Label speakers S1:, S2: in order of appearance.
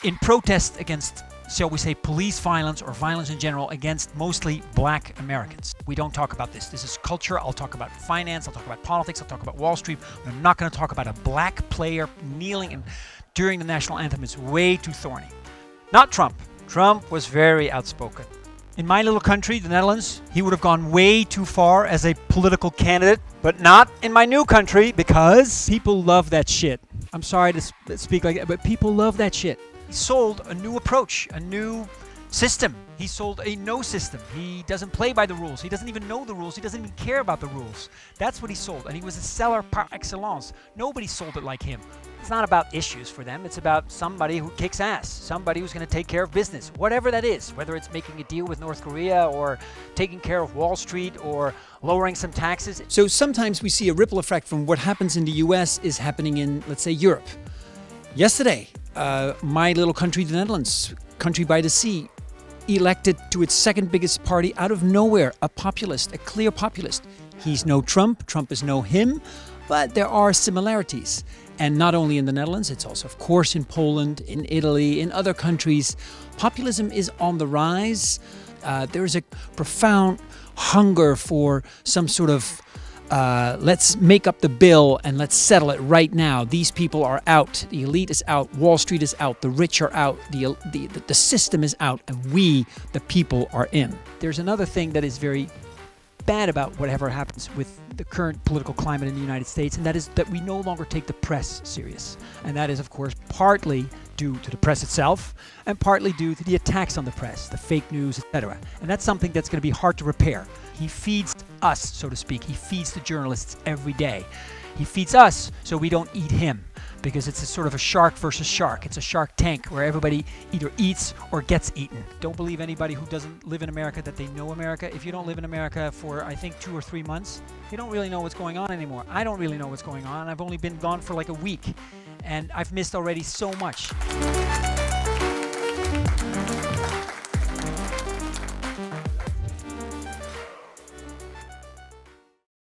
S1: in protest against, shall we say, police violence or violence in general against mostly black Americans. We don't talk about this. This is culture. I'll talk about finance. I'll talk about politics. I'll talk about Wall Street. But I'm not going to talk about a black player kneeling during the national anthem. It's way too thorny. Not Trump. Trump was very outspoken. In my little country, the Netherlands, he would have gone way too far as a political candidate, but not in my new country because people love that shit. I'm sorry to speak like that, but people love that shit. He sold a new approach, a new system. He sold a no system. He doesn't play by the rules. He doesn't even know the rules. He doesn't even care about the rules. That's what he sold. And he was a seller par excellence. Nobody sold it like him. It's not about issues for them. It's about somebody who kicks ass, somebody who's going to take care of business, whatever that is, whether it's making a deal with North Korea or taking care of Wall Street or lowering some taxes.
S2: So sometimes we see a ripple effect from what happens in the US is happening in, let's say, Europe. Yesterday, my little country, the Netherlands, country by the sea, elected to its second biggest party out of nowhere, a populist, a clear populist. He's no Trump, Trump is no him, but there are similarities. And not only in the Netherlands, it's also, of course, in Poland, in Italy, in other countries. Populism is on the rise. There is a profound hunger for some sort of let's make up the bill and let's settle it right now. These people are out. The elite is out. Wall Street is out. The rich are out. The system is out. And we, the people, are in.
S1: There's another thing that is very bad about whatever happens with the current political climate in the United States, and that is that we no longer take the press serious. And that is, of course, partly due to the press itself and partly due to the attacks on the press, the fake news, etc. And that's something that's going to be hard to repair. He feeds us, so to speak. He feeds the journalists every day. He feeds us so we don't eat him, because it's a sort of a shark versus shark. It's a shark tank where everybody either eats or gets eaten. Don't believe anybody who doesn't live in America that they know America. If you don't live in America for, I think, 2 or 3 months, you don't really know what's going on anymore. I don't really know what's going on. I've only been gone for like a week, and I've missed already so much.